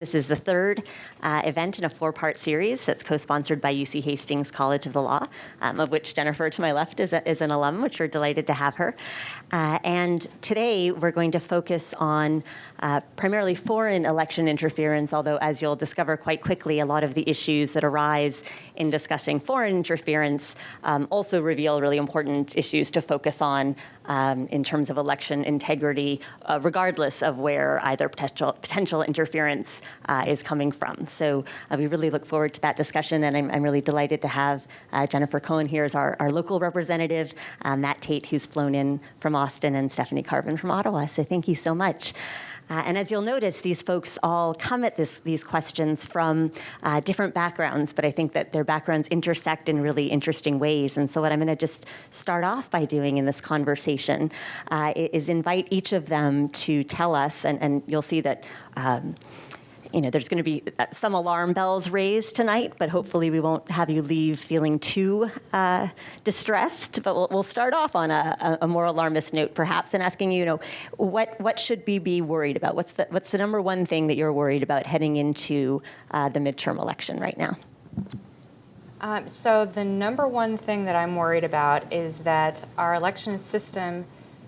This is the third event in a four-part series that's co-sponsored by UC Hastings College of the Law, of which Jennifer to my left is an alum, which we're delighted to have her. And today we're going to focus on primarily foreign election interference, although as you'll discover quite quickly, a lot of the issues that arise in discussing foreign interference also reveal really important issues to focus on in terms of election integrity, regardless of where either potential interference is coming from. So we really look forward to that discussion, and I'm really delighted to have Jennifer Cohn here as our local representative, Matt Tait, who's flown in from Austin, and Stephanie Carvin from Ottawa. So thank you so much. And as you'll notice, these folks all come at these questions from different backgrounds, but I think that their backgrounds intersect in really interesting ways. And so what I'm going to just start off by doing in this conversation is invite each of them to tell us, and you'll see that there's going to be some alarm bells raised tonight, but hopefully we won't have you leave feeling too distressed. But we'll start off on a more alarmist note, perhaps, and asking you, what should we be worried about? What's the number one thing that you're worried about heading into the midterm election right now? So the number one thing that I'm worried about is that our election system,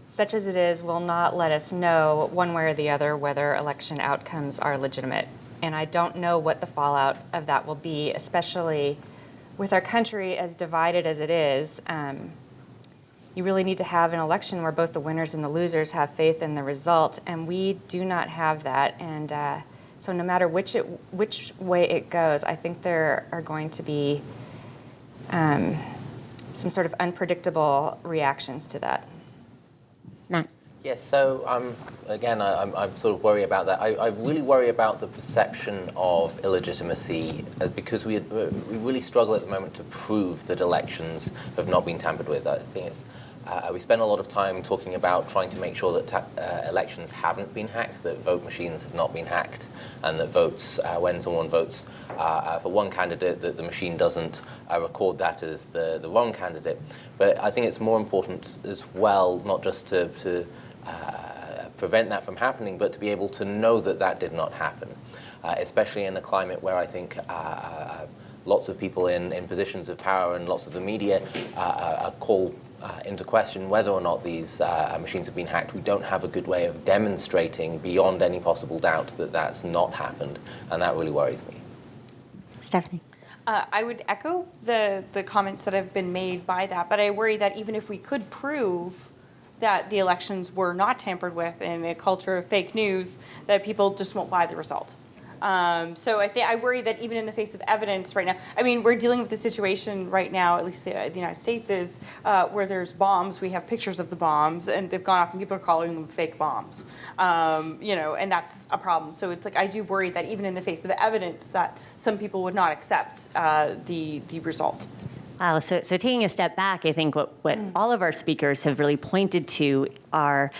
such as it is, will not let us know one way or the other whether election outcomes are legitimate. And I don't know what the fallout of that will be, especially with our country as divided as it is. You really need to have an election where both the winners and the losers have faith in the result, and we do not have that. And so no matter which way it goes, I think there are going to be some sort of unpredictable reactions to that. Matt. Yes, so again, I'm sort of worried about that. I really worry about the perception of illegitimacy because we really struggle at the moment to prove that elections have not been tampered with. I think it's we spend a lot of time talking about trying to make sure that elections haven't been hacked, that vote machines have not been hacked, and that votes, when someone votes for one candidate, that the machine doesn't record that as the wrong candidate. But I think it's more important as well, not just to prevent that from happening, but to be able to know that that did not happen, especially in a climate where I think lots of people in positions of power and lots of the media call into question whether or not these machines have been hacked. We don't have a good way of demonstrating beyond any possible doubt that that's not happened, and that really worries me. Stephanie. I would echo the comments that have been made by that, but I worry that even if we could prove that the elections were not tampered with in a culture of fake news, that people just won't buy the result. So I worry that even in the face of evidence right now, I mean, we're dealing with the situation right now, at least the United States is, where there's bombs. We have pictures of the bombs, and they've gone off, and people are calling them fake bombs. And that's a problem. So it's like I do worry that even in the face of evidence, that some people would not accept the result. Wow, so taking a step back, I think what all of our speakers have really pointed to are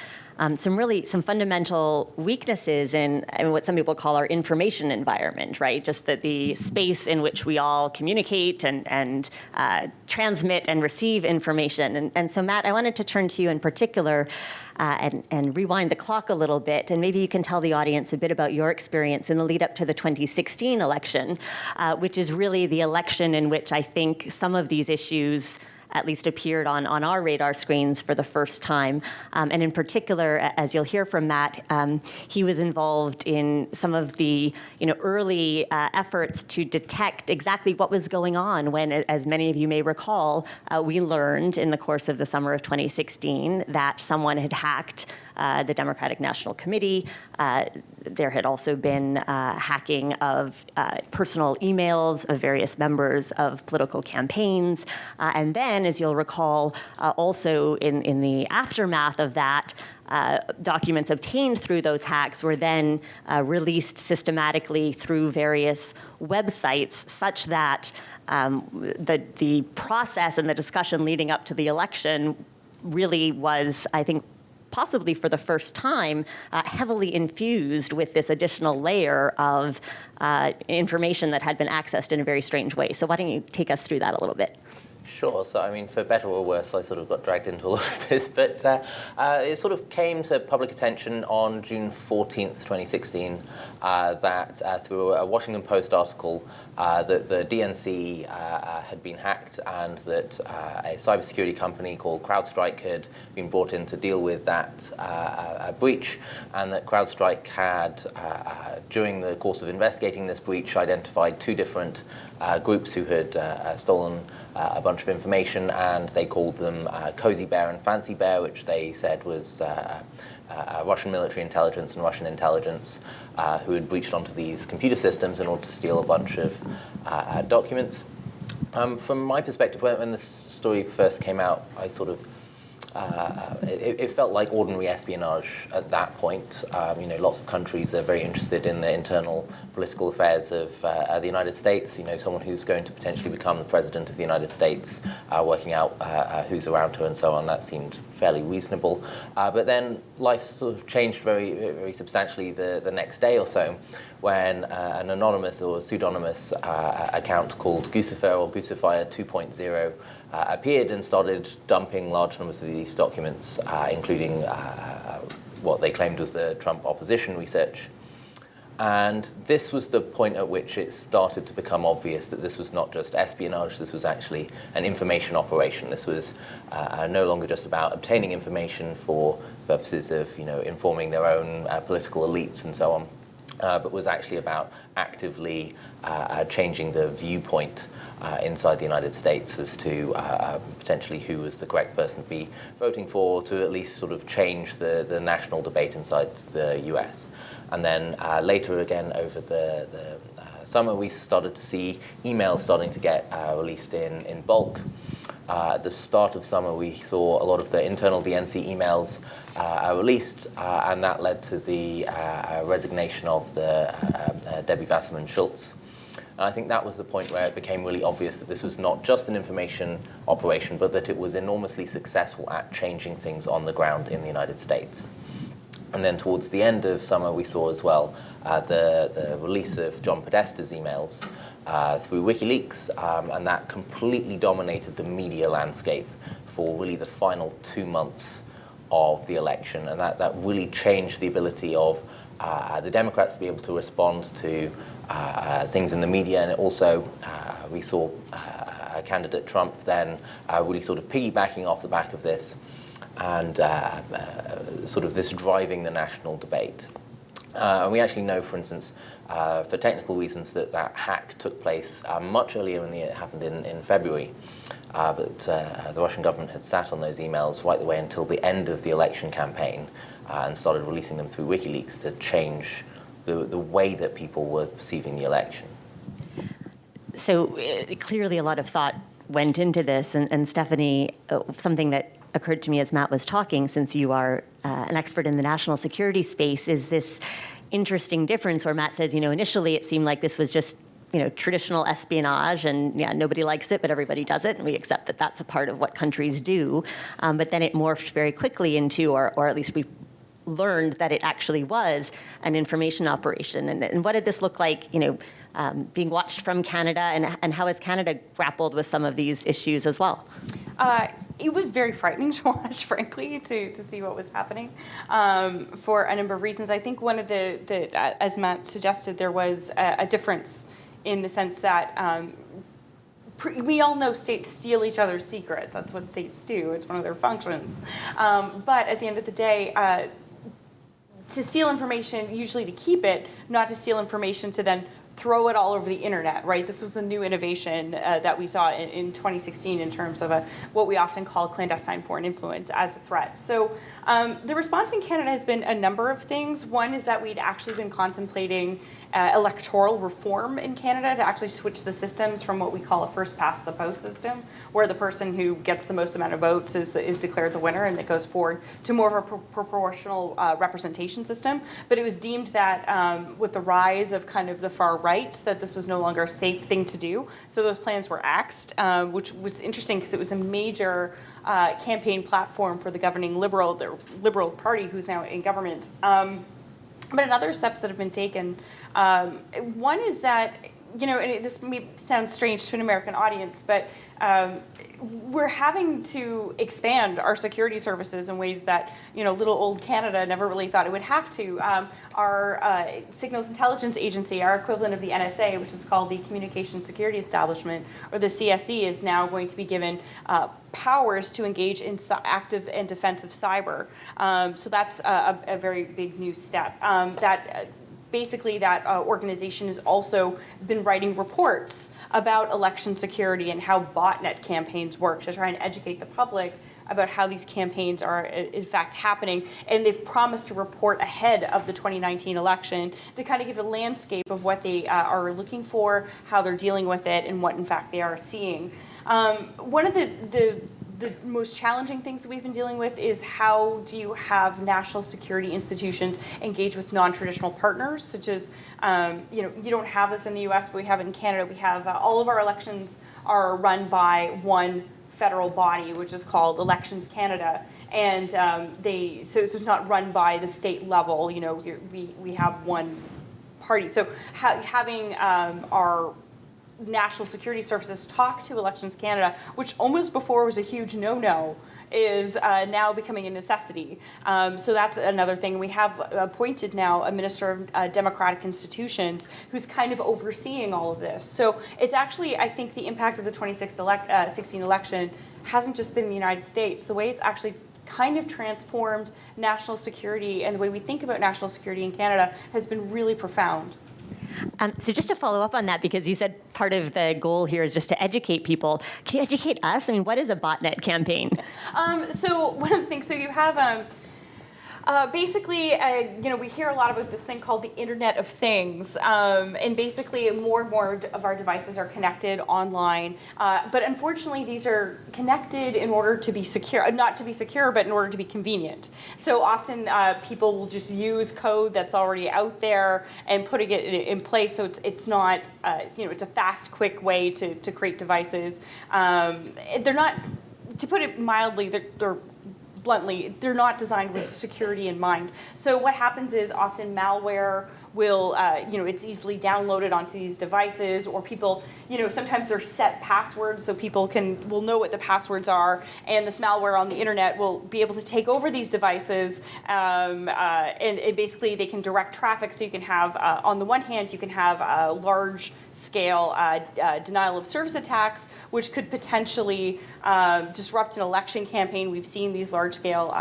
some fundamental weaknesses in what some people call our information environment, right? Just that the space in which we all communicate and transmit and receive information. And so, Matt, I wanted to turn to you in particular and rewind the clock a little bit, and maybe you can tell the audience a bit about your experience in the lead up to the 2016 election, which is really the election in which I think some of these issues at least appeared on our radar screens for the first time. And in particular, as you'll hear from Matt, he was involved in some of the early efforts to detect exactly what was going on when, as many of you may recall, we learned in the course of the summer of 2016 that someone had hacked the Democratic National Committee. There had also been hacking of personal emails of various members of political campaigns. And then, as you'll recall, also in the aftermath of that, documents obtained through those hacks were then released systematically through various websites, such that the process and the discussion leading up to the election really was, I think, possibly for the first time, heavily infused with this additional layer of information that had been accessed in a very strange way. So why don't you take us through that a little bit? Sure. So, I mean, for better or worse, I sort of got dragged into all of this, but it sort of came to public attention on June 14th, 2016, that through a Washington Post article, that the DNC had been hacked and that a cybersecurity company called CrowdStrike had been brought in to deal with that breach, and that CrowdStrike had, during the course of investigating this breach, identified two different groups who had stolen a bunch of information, and they called them Cozy Bear and Fancy Bear, which they said was Russian military intelligence and Russian intelligence who had breached onto these computer systems in order to steal a bunch of documents. From my perspective, when this story first came out, I sort of it felt like ordinary espionage at that point. Lots of countries are very interested in the internal political affairs of the United States. Someone who's going to potentially become the president of the United States, working out who's around her and so on. That seemed fairly reasonable. But then life sort of changed very, very substantially the next day or so, when an anonymous or pseudonymous account called Guccifer or Guccifier 2.0 appeared and started dumping large numbers of these documents, including what they claimed was the Trump opposition research. And this was the point at which it started to become obvious that this was not just espionage, this was actually an information operation. This was no longer just about obtaining information for purposes of informing their own political elites and so on, but was actually about actively changing the viewpoint inside the United States as to potentially who was the correct person to be voting for, to at least sort of change the national debate inside the US. And then later again over the summer, we started to see emails starting to get released in bulk. At the start of summer, we saw a lot of the internal DNC emails released, and that led to the resignation of the Debbie Wasserman Schultz. And I think that was the point where it became really obvious that this was not just an information operation, but that it was enormously successful at changing things on the ground in the United States. And then towards the end of summer, we saw as well the release of John Podesta's emails through WikiLeaks, and that completely dominated the media landscape for really the final 2 months of the election. And that really changed the ability of the Democrats to be able to respond to things in the media. And it also, we saw candidate Trump then really sort of piggybacking off the back of this, and sort of this driving the national debate. And we actually know, for instance, for technical reasons, that hack took place much earlier than it happened in February. But the Russian government had sat on those emails right the way until the end of the election campaign and started releasing them through WikiLeaks to change the way that people were perceiving the election. So clearly a lot of thought went into this. And Stephanie, something that occurred to me as Matt was talking, since you are an expert in the national security space, is this interesting difference where Matt says, initially it seemed like this was just, traditional espionage, and nobody likes it, but everybody does it, and we accept that that's a part of what countries do. But then it morphed very quickly into, or at least we learned that it actually was an information operation. And what did this look like, being watched from Canada, and how has Canada grappled with some of these issues as well? It was very frightening to watch, frankly, to see what was happening for a number of reasons. I think one of the as Matt suggested, there was a difference in the sense that we all know states steal each other's secrets. That's what states do. It's one of their functions. But at the end of the day, to steal information, usually to keep it, not to steal information to then throw it all over the internet, right? This was a new innovation that we saw in 2016 in terms of what we often call clandestine foreign influence as a threat. So the response in Canada has been a number of things. One is that we'd actually been contemplating electoral reform in Canada to actually switch the systems from what we call a first past the post system, where the person who gets the most amount of votes is declared the winner, and that goes forward to more of a proportional representation system. But it was deemed that with the rise of kind of the far right, that this was no longer a safe thing to do. So those plans were axed, which was interesting because it was a major campaign platform for the governing Liberal Party, who's now in government. But other steps that have been taken, one is that and this may sound strange to an American audience, but we're having to expand our security services in ways that, little old Canada never really thought it would have to. Our Signals Intelligence Agency, our equivalent of the NSA, which is called the Communications Security Establishment, or the CSE, is now going to be given powers to engage in active and defensive cyber. So that's a very big new step. Basically, that organization has also been writing reports about election security and how botnet campaigns work to try and educate the public about how these campaigns are in fact happening. And they've promised to report ahead of the 2019 election to kind of give a landscape of what they are looking for, how they're dealing with it, and what in fact they are seeing. One of the most challenging things that we've been dealing with is how do you have national security institutions engage with non-traditional partners, such as, you don't have this in the US, but we have it in Canada. We have all of our elections are run by one federal body, which is called Elections Canada. And so it's not run by the state level, we have one party. So having our national security services talk to Elections Canada, which almost before was a huge no-no, is now becoming a necessity. So that's another thing. We have appointed now a Minister of Democratic Institutions who's kind of overseeing all of this. So it's actually, I think the impact of the 2016 election hasn't just been in the United States. The way it's actually kind of transformed national security and the way we think about national security in Canada has been really profound. So just to follow up on that, because you said part of the goal here is just to educate people. Can you educate us? I mean, what is a botnet campaign? So one of the things, so you have basically, we hear a lot about this thing called the Internet of Things, and basically more and more of our devices are connected online, but unfortunately these are connected in order to be secure, not to be secure, but in order to be convenient. So often people will just use code that's already out there and putting it in place, so it's not, it's a fast, quick way to create devices. They're not, to put it mildly, they're bluntly, they're not designed with security in mind. So what happens is often malware will, it's easily downloaded onto these devices, or people, sometimes they're set passwords so people will know what the passwords are, and this malware on the internet will be able to take over these devices, and basically they can direct traffic. So you can have, on the one hand, you can have large scale denial of service attacks, which could potentially disrupt an election campaign. We've seen these large scale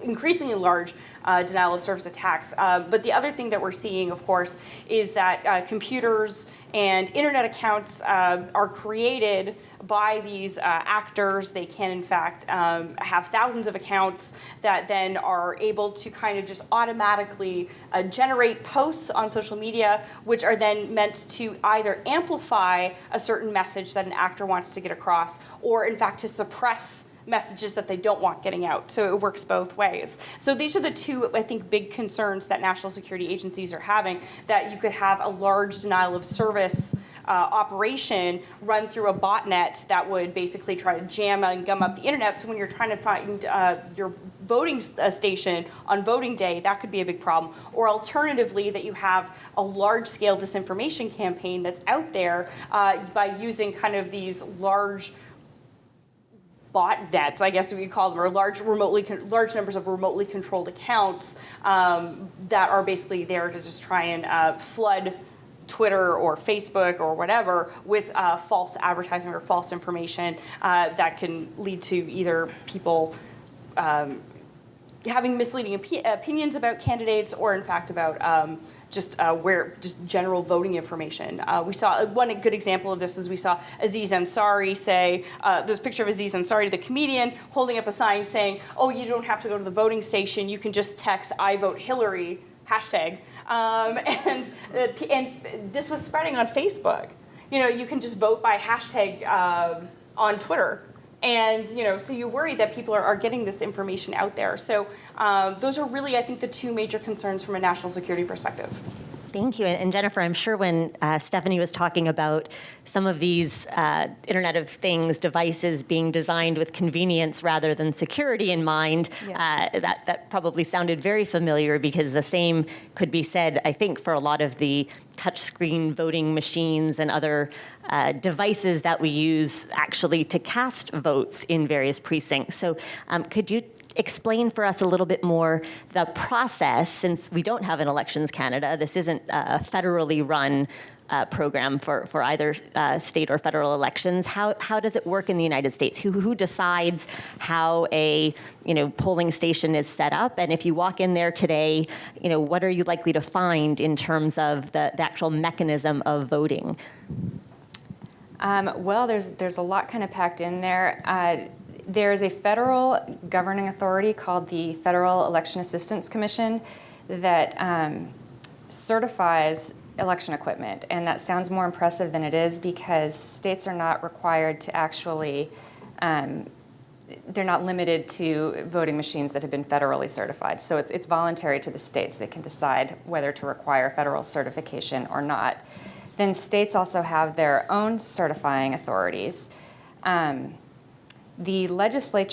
increasingly large denial of service attacks. But the other thing that we're seeing, of course, is that computers and internet accounts are created by these actors. They can, in fact, have thousands of accounts that then are able to kind of just automatically generate posts on social media, which are then meant to either amplify a certain message that an actor wants to get across, or, in fact, to suppress messages that they don't want getting out. So it works both ways. So these are the two, I think, big concerns that national security agencies are having, that you could have a large denial of service operation run through a botnet that would basically try to jam and gum up the internet. So when you're trying to find your voting station on voting day, that could be a big problem. Or alternatively, that you have a large-scale disinformation campaign that's out there by using kind of these large botnets, I guess we call them, or large numbers of remotely controlled accounts that are basically there to just try and flood Twitter or Facebook or whatever with false advertising or false information that can lead to either people having misleading opinions about candidates, or in fact about just general voting information. We saw one good example of this is we saw Aziz Ansari say, there's a picture of Aziz Ansari, the comedian, holding up a sign saying, "Oh, you don't have to go to the voting station. You can just text I vote Hillary hashtag," and this was spreading on Facebook. You can just vote by hashtag on Twitter. And, so you worry that people are getting this information out there. So those are really, I think, the two major concerns from a national security perspective. Thank you. And Jennifer, I'm sure when Stephanie was talking about some of these Internet of Things devices being designed with convenience rather than security in mind, that probably sounded very familiar, because the same could be said, I think, for a lot of the touchscreen voting machines and other devices that we use actually to cast votes in various precincts. So could you explain for us a little bit more the process, since we don't have an Elections Canada? This isn't a federally run program for either state or federal elections. How does it work in the United States? Who decides how a polling station is set up? And if you walk in there today, what are you likely to find in terms of the actual mechanism of voting? Well, there's a lot kind of packed in there. There's a federal governing authority called the Federal Election Assistance Commission that certifies election equipment. And that sounds more impressive than it is, because states are not required to actually, they're not limited to voting machines that have been federally certified. So it's voluntary to the states. They can decide whether to require federal certification or not. Then states also have their own certifying authorities. The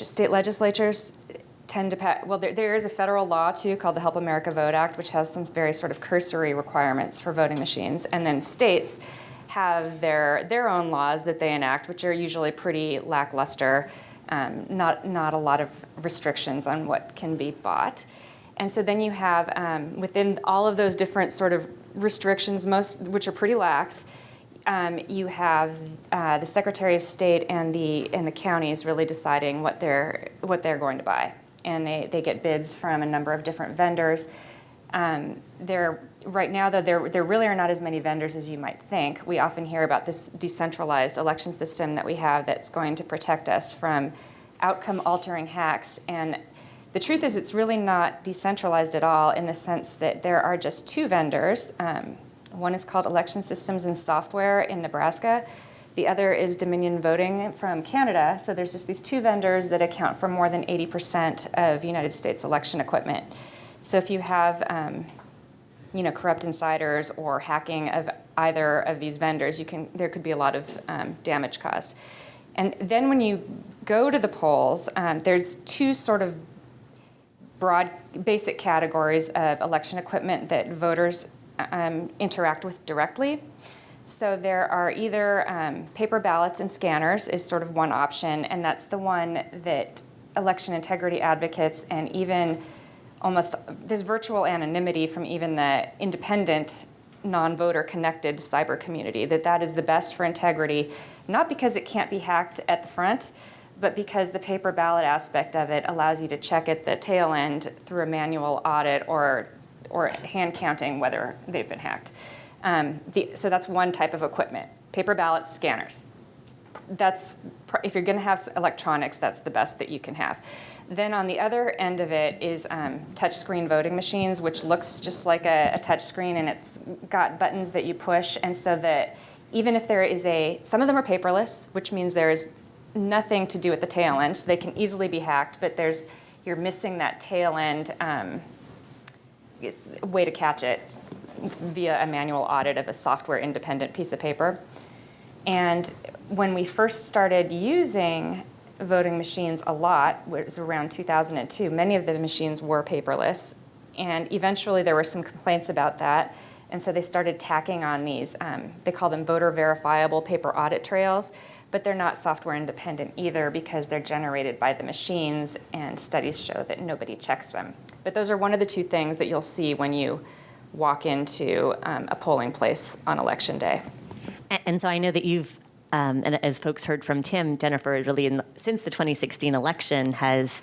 state legislatures tend to pass, well, there is a federal law too called the Help America Vote Act, which has some very sort of cursory requirements for voting machines. And then states have their own laws that they enact, which are usually pretty lackluster, not a lot of restrictions on what can be bought. And so then you have, within all of those different sort of restrictions, most which are pretty lax, you have the Secretary of State and the counties really deciding what they're going to buy, and they get bids from a number of different vendors. Right now, though, there really are not as many vendors as you might think. We often hear about this decentralized election system that we have that's going to protect us from outcome-altering hacks, and the truth is it's really not decentralized at all, in the sense that there are just two vendors. One is called Election Systems and Software in Nebraska. The other is Dominion Voting from Canada. So there's just these two vendors that account for more than 80% of United States election equipment. So if you have corrupt insiders or hacking of either of these vendors, there could be a lot of damage caused. And then when you go to the polls, there's two sort of broad, basic categories of election equipment that voters interact with directly. So there are either paper ballots and scanners is sort of one option, and that's the one that election integrity advocates and even there's virtual anonymity from even the independent, non-voter connected cyber community, that is the best for integrity, not because it can't be hacked at the front, but because the paper ballot aspect of it allows you to check at the tail end through a manual audit or hand counting whether they've been hacked. So that's one type of equipment. Paper ballots, scanners. If you're going to have electronics, that's the best that you can have. Then on the other end of it is touchscreen voting machines, which looks just like a touchscreen, and it's got buttons that you push, and so that even if there is some of them are paperless, which means there is nothing to do at the tail end, so they can easily be hacked, but you're missing that tail end. It's a way to catch it via a manual audit of a software-independent piece of paper. And when we first started using voting machines a lot, it was around 2002, many of the machines were paperless. And eventually there were some complaints about that. And so they started tacking on these, they call them voter verifiable paper audit trails, but they're not software independent either, because they're generated by the machines, and studies show that nobody checks them. But those are one of the two things that you'll see when you walk into a polling place on Election Day. And so I know that you've, and as folks heard from Tim, Jennifer really, since the 2016 election, has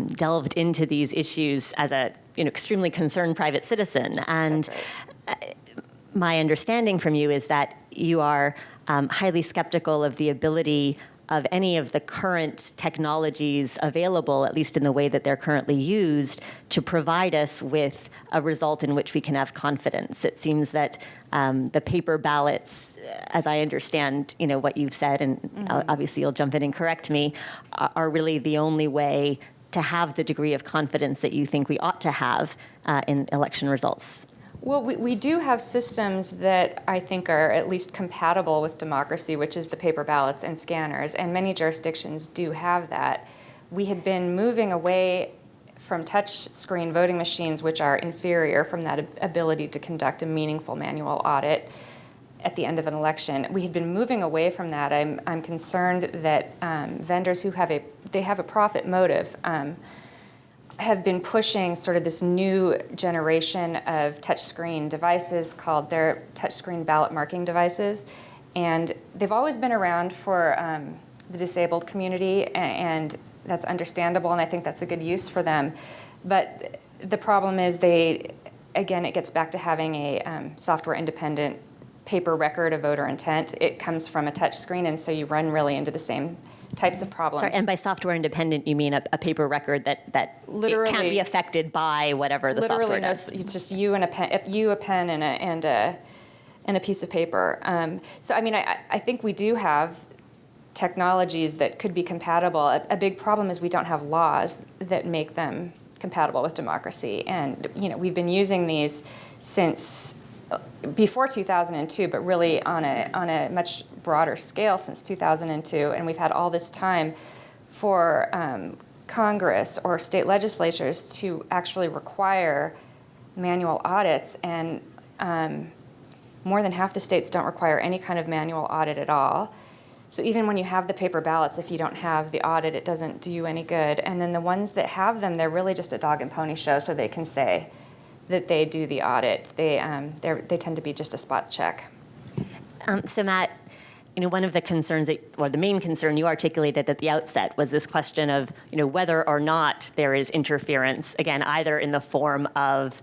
delved into these issues as a extremely concerned private citizen. And That's right. My understanding from you is that you are highly skeptical of the ability of any of the current technologies available, at least in the way that they're currently used, to provide us with a result in which we can have confidence. It seems that the paper ballots, as I understand, what you've said, and obviously you'll jump in and correct me, are really the only way to have the degree of confidence that you think we ought to have in election results. Well, we do have systems that I think are at least compatible with democracy, which is the paper ballots and scanners, and many jurisdictions do have that. We had been moving away from touch screen voting machines, which are inferior from that ability to conduct a meaningful manual audit at the end of an election. We had been moving away from that. I'm concerned that vendors who have a profit motive have been pushing sort of this new generation of touchscreen devices called their touchscreen ballot marking devices. And they've always been around for the disabled community, and that's understandable, and I think that's a good use for them. But the problem is it gets back to having a software-independent paper record of voter intent. It comes from a touchscreen, and so you run really into the same types of problems. Sorry, and by software independent, you mean a paper record that literally it can't be affected by whatever the software does. It's just you and a pen, and a piece of paper. So I mean, I think we do have technologies that could be compatible. A big problem is we don't have laws that make them compatible with democracy, and we've been using these since before 2002, but really on a much broader scale since 2002, and we've had all this time for Congress or state legislatures to actually require manual audits, and more than half the states don't require any kind of manual audit at all. So even when you have the paper ballots, if you don't have the audit, it doesn't do you any good. And then the ones that have them, they're really just a dog and pony show, so they can say that they do the audit. They tend to be just a spot check. So Matt, one of the concerns or the main concern you articulated at the outset was this question of, whether or not there is interference, again, either in the form of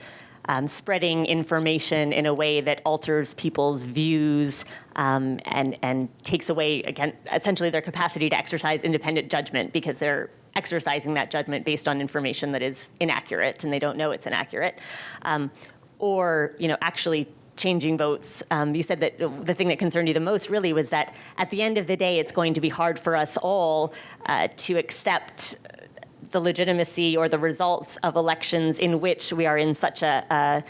spreading information in a way that alters people's views and takes away, again, essentially their capacity to exercise independent judgment because they're exercising that judgment based on information that is inaccurate and they don't know it's inaccurate, or actually changing votes. You said that the thing that concerned you the most really was that at the end of the day, it's going to be hard for us all to accept the legitimacy or the results of elections in which we are in such an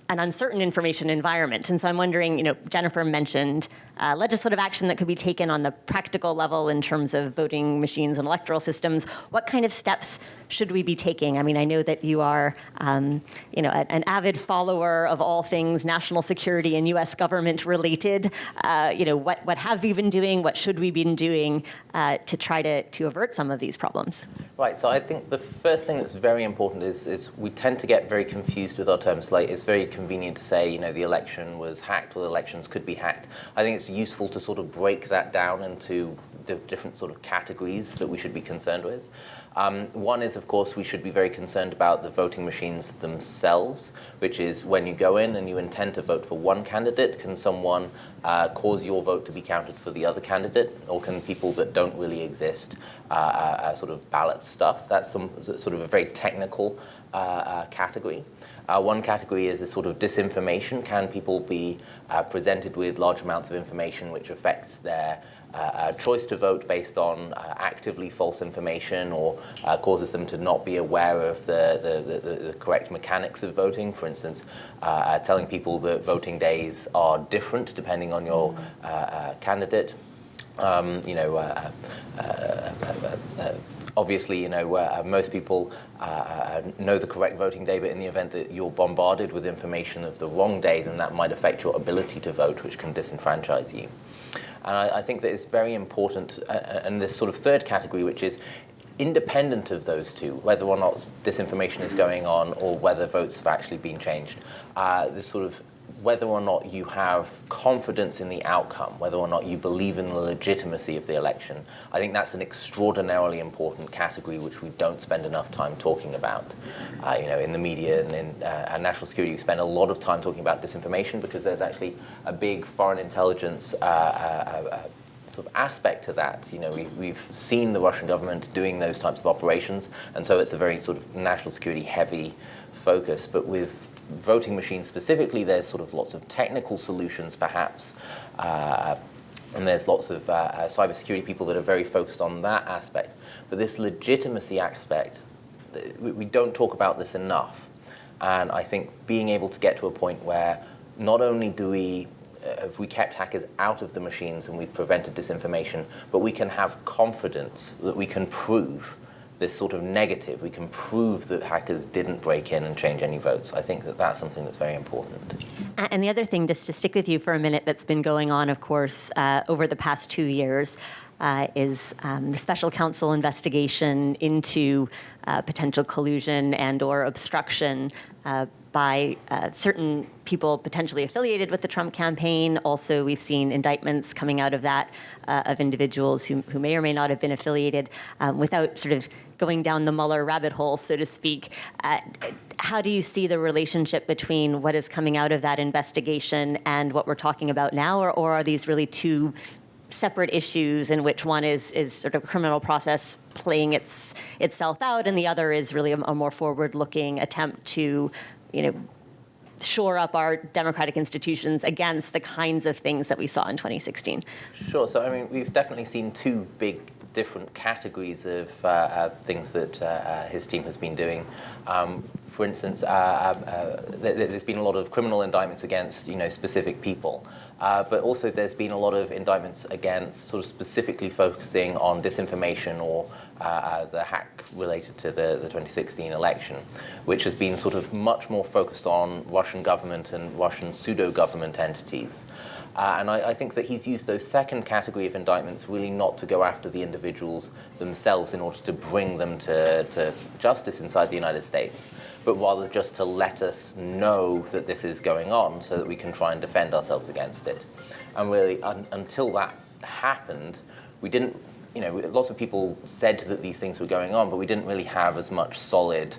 uncertain information environment. And so I'm wondering, Jennifer mentioned legislative action that could be taken on the practical level in terms of voting machines and electoral systems. What kind of steps should we be taking? I mean, I know that you are, an avid follower of all things national security and U.S. government related. What have we been doing? What should we be doing to try to avert some of these problems? Right. So I think the first thing that's very important is we tend to get very confused with our terms. Like, it's very convenient to say, the election was hacked or the elections could be hacked. I think it's useful to sort of break that down into the different sort of categories that we should be concerned with. One is, of course, we should be very concerned about the voting machines themselves, which is when you go in and you intend to vote for one candidate, can someone cause your vote to be counted for the other candidate, or can people that don't really exist sort of ballot stuff? That's some sort of a very technical category. One category is this sort of disinformation. Can people be presented with large amounts of information which affects their choice to vote based on actively false information, or causes them to not be aware of the correct mechanics of voting? For instance, telling people that voting days are different depending on your candidate. Obviously, most people know the correct voting day, but in the event that you're bombarded with information of the wrong day, then that might affect your ability to vote, which can disenfranchise you. And I think that it's very important, and this sort of third category, which is independent of those two, whether or not disinformation is going on or whether votes have actually been changed, this sort of whether or not you have confidence in the outcome, whether or not you believe in the legitimacy of the election. I think that's an extraordinarily important category which we don't spend enough time talking about. In the media and in national security, we spend a lot of time talking about disinformation because there's actually a big foreign intelligence sort of aspect to that. We've seen the Russian government doing those types of operations, and so it's a very sort of national security heavy focus. But with voting machines specifically, there's sort of lots of technical solutions perhaps, and there's lots of cybersecurity people that are very focused on that aspect. But this legitimacy aspect, we don't talk about this enough. And I think being able to get to a point where not only do we if we kept hackers out of the machines and we prevented disinformation, but we can have confidence that we can prove this sort of negative. We can prove that hackers didn't break in and change any votes. I think that that's something that's very important. And the other thing, just to stick with you for a minute, that's been going on, of course, over the past 2 years, is the special counsel investigation into potential collusion and or obstruction by certain people potentially affiliated with the Trump campaign. Also, we've seen indictments coming out of that of individuals who may or may not have been affiliated. Without sort of going down the Mueller rabbit hole, so to speak, how do you see the relationship between what is coming out of that investigation and what we're talking about now, or are these really two separate issues in which one is sort of a criminal process playing itself out, and the other is really a more forward-looking attempt to, shore up our democratic institutions against the kinds of things that we saw in 2016? Sure. So, I mean, we've definitely seen two big different categories of things that his team has been doing. For instance, there's been a lot of criminal indictments against, specific people. But also there's been a lot of indictments against sort of specifically focusing on disinformation or the hack related to the 2016 election, which has been sort of much more focused on Russian government and Russian pseudo-government entities. And I think that he's used those second category of indictments really not to go after the individuals themselves in order to bring them to justice inside the United States, but rather just to let us know that this is going on so that we can try and defend ourselves against it. And really, until that happened, we didn't, lots of people said that these things were going on, but we didn't really have as much solid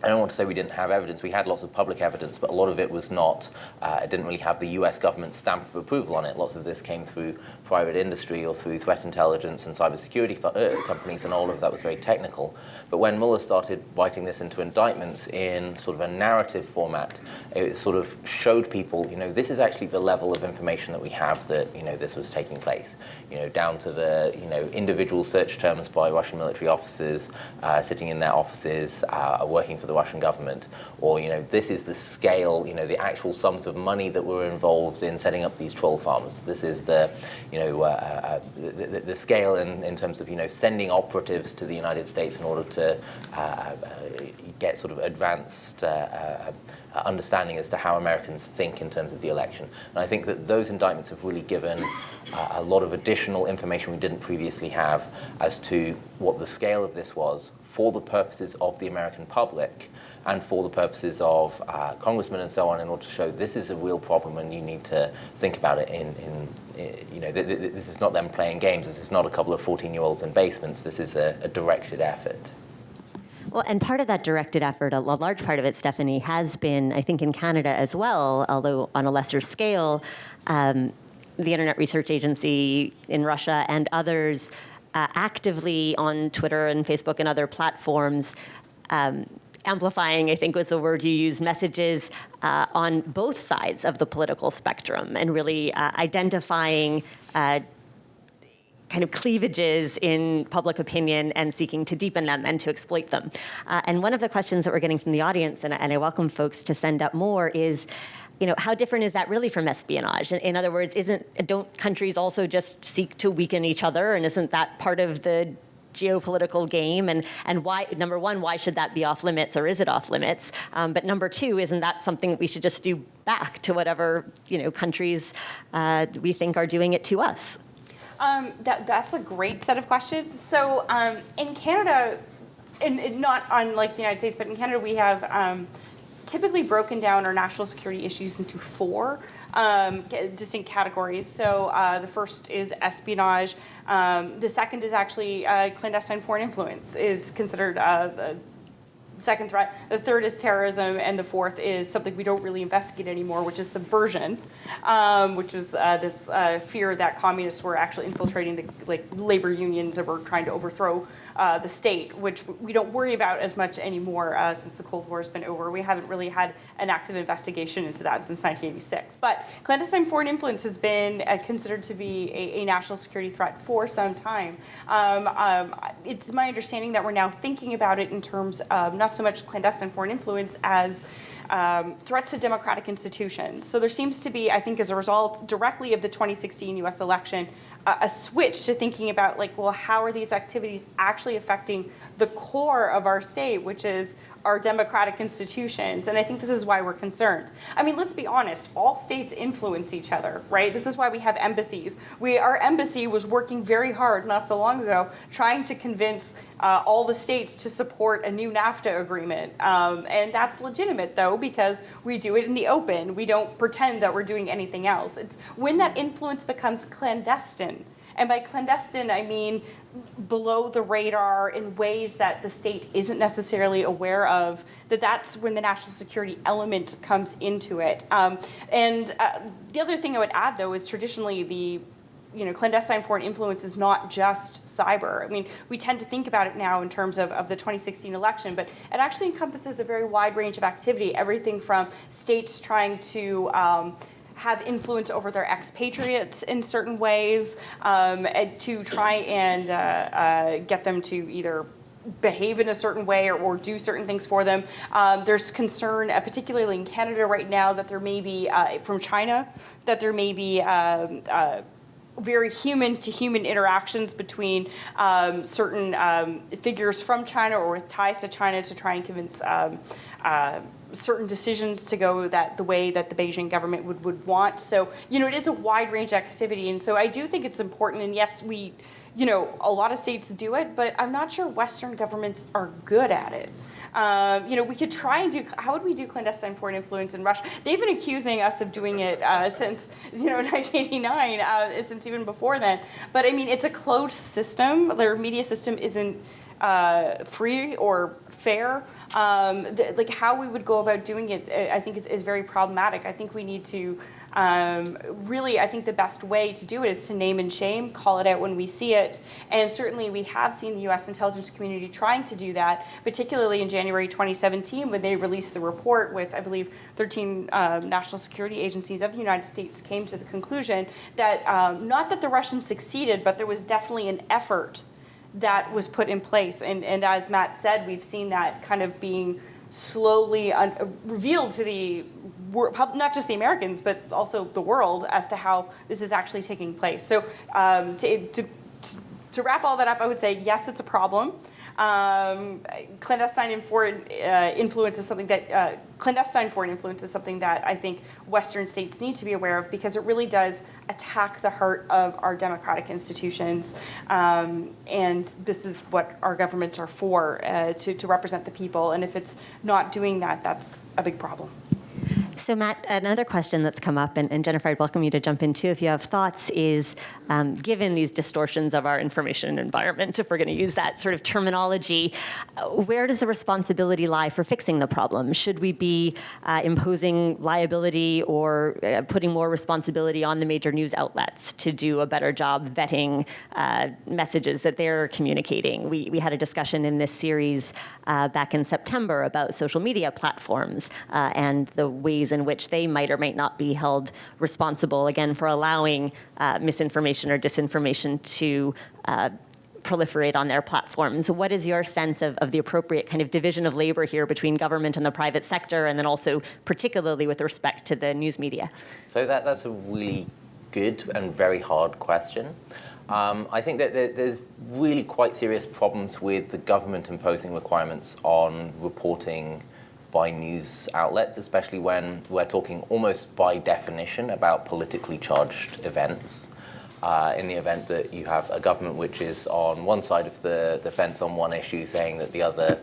I don't want to say we didn't have evidence. We had lots of public evidence, but a lot of it was not, it didn't really have the US government stamp of approval on it. Lots of this came through private industry or through threat intelligence and cybersecurity companies, and all of that was very technical. But when Mueller started writing this into indictments in sort of a narrative format, it sort of showed people, this is actually the level of information that we have that, this was taking place. Down to the, individual search terms by Russian military officers sitting in their offices, working for the Russian government, or this is the scale, the actual sums of money that were involved in setting up these troll farms. This is the the scale in terms of sending operatives to the United States in order to get sort of advanced understanding as to how Americans think in terms of the election. And I think that those indictments have really given a lot of additional information we didn't previously have as to what the scale of this was for the purposes of the American public and for the purposes of congressmen and so on, in order to show this is a real problem and you need to think about it this is not them playing games. This is not a couple of 14-year-olds in basements. This is a directed effort. Well, and part of that directed effort, a large part of it, Stephanie, has been, I think, in Canada as well, although on a lesser scale, the Internet Research Agency in Russia and others actively on Twitter and Facebook and other platforms amplifying, I think was the word you used, messages on both sides of the political spectrum, and really identifying kind of cleavages in public opinion and seeking to deepen them and to exploit them. And one of the questions that we're getting from the audience, and I welcome folks to send up more, is, how different is that really from espionage? In other words, don't countries also just seek to weaken each other, and isn't that part of the geopolitical game? And why, number one, why should that be off limits, or is it off limits? But number two, isn't that something that we should just do back to whatever countries we think are doing it to us? That's a great set of questions. So in Canada, and not unlike the United States, but in Canada we have typically broken down our national security issues into four distinct categories. So the first is espionage. The second is actually clandestine foreign influence is considered the second threat. The third is terrorism, and the fourth is something we don't really investigate anymore, which is subversion, which is this fear that communists were actually infiltrating the labor unions and were trying to overthrow the state, which we don't worry about as much anymore since the Cold War has been over. We haven't really had an active investigation into that since 1986. But clandestine foreign influence has been considered to be a national security threat for some time. It's my understanding that we're now thinking about it in terms of not not so much clandestine foreign influence as threats to democratic institutions. So there seems to be, I think, as a result directly of the 2016 US election, a switch to thinking about like, well, how are these activities actually affecting the core of our state, which is our democratic institutions? And I think this is why we're concerned. I mean, let's be honest, all states influence each other, right? This is why we have embassies. Our embassy was working very hard not so long ago trying to convince all the states to support a new NAFTA agreement. And that's legitimate, though, because we do it in the open. We don't pretend that we're doing anything else. It's when that influence becomes clandestine. And by clandestine, I mean below the radar in ways that the state isn't necessarily aware of, that's when the national security element comes into it. The other thing I would add, though, is traditionally clandestine foreign influence is not just cyber. I mean, we tend to think about it now in terms of the 2016 election, but it actually encompasses a very wide range of activity, everything from states trying to have influence over their expatriates in certain ways, to try and get them to either behave in a certain way or do certain things for them. There's concern, particularly in Canada right now, that there may be, from China, that there may be very human-to-human interactions between certain figures from China or with ties to China to try and convince certain decisions to go the way that the Beijing government would want. So, it is a wide range of activity. And so I do think it's important. And yes, a lot of states do it, but I'm not sure Western governments are good at it. We could try and how would we do clandestine foreign influence in Russia? They've been accusing us of doing it since, 1989, since even before then. But I mean, it's a closed system. Their media system isn't free or fair. How we would go about doing it, I think is very problematic. I think we need to I think the best way to do it is to name and shame, call it out when we see it. And certainly we have seen the U.S. intelligence community trying to do that, particularly in January 2017 when they released the report with, I believe, 13 national security agencies of the United States came to the conclusion that not that the Russians succeeded, but there was definitely an effort that was put in place. And as Matt said, we've seen that kind of being slowly revealed to the not just the Americans, but also the world as to how this is actually taking place. So to wrap all that up, I would say, yes, it's a problem. Clandestine foreign influence is something that I think Western states need to be aware of, because it really does attack the heart of our democratic institutions. And this is what our governments are for, to represent the people. And if it's not doing that, that's a big problem. So Matt, another question that's come up, and Jennifer, I'd welcome you to jump in too if you have thoughts, is given these distortions of our information environment, if we're going to use that sort of terminology, where does the responsibility lie for fixing the problem? Should we be imposing liability or putting more responsibility on the major news outlets to do a better job vetting messages that they're communicating? We had a discussion in this series back in September about social media platforms and the ways in which they might or might not be held responsible, again, for allowing misinformation or disinformation to proliferate on their platforms. What is your sense of the appropriate kind of division of labor here between government and the private sector, and then also particularly with respect to the news media? So that's a really good and very hard question. I think that there's really quite serious problems with the government imposing requirements on reporting by news outlets, especially when we're talking almost by definition about politically charged events. In the event that you have a government which is on one side of the fence on one issue saying that the other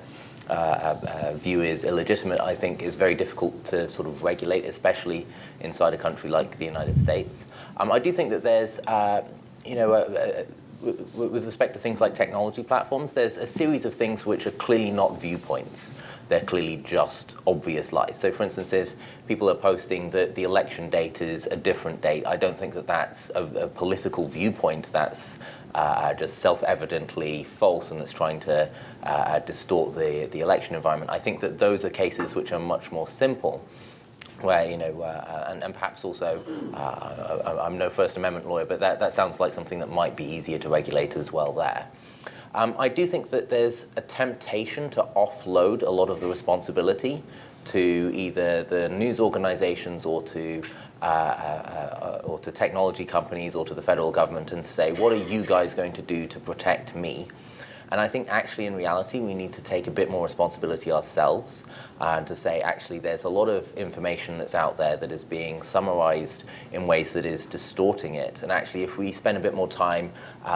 view is illegitimate, I think is very difficult to sort of regulate, especially inside a country like the United States. I do think that there's, with respect to things like technology platforms, there's a series of things which are clearly not viewpoints. They're clearly just obvious lies. So, for instance, if people are posting that the election date is a different date, I don't think that that's a political viewpoint. That's just self-evidently false and that's trying to distort the election environment. I think that those are cases which are much more simple, where, and perhaps also, I'm no First Amendment lawyer, but that sounds like something that might be easier to regulate as well there. I do think that there's a temptation to offload a lot of the responsibility to either the news organizations or to technology companies or to the federal government and say, what are you guys going to do to protect me? And I think actually in reality we need to take a bit more responsibility ourselves and to say actually there's a lot of information that's out there that is being summarized in ways that is distorting it. And actually if we spend a bit more time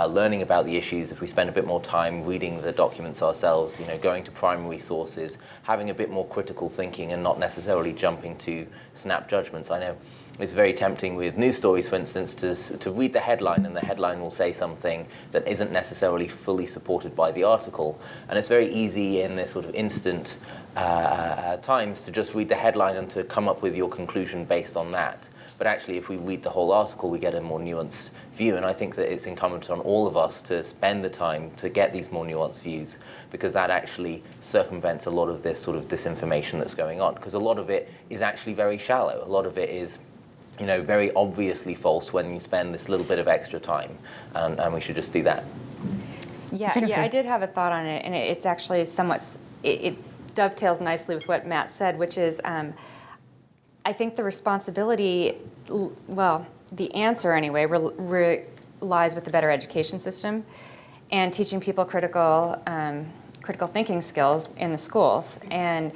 learning about the issues, if we spend a bit more time reading the documents ourselves, going to primary sources, having a bit more critical thinking and not necessarily jumping to snap judgments. I know it's very tempting with news stories, for instance, to read the headline, and the headline will say something that isn't necessarily fully supported by the article. And it's very easy in this sort of instant times to just read the headline and to come up with your conclusion based on that. But actually, if we read the whole article, we get a more nuanced view. And I think that it's incumbent on all of us to spend the time to get these more nuanced views, because that actually circumvents a lot of this sort of disinformation that's going on. Because a lot of it is actually very shallow. A lot of it is very obviously false when you spend this little bit of extra time, and we should just do that. Yeah, I did have a thought on it, and it's actually somewhat, it dovetails nicely with what Matt said, which is I think the responsibility, well, the answer anyway, lies with the better education system and teaching people critical thinking skills in the schools. And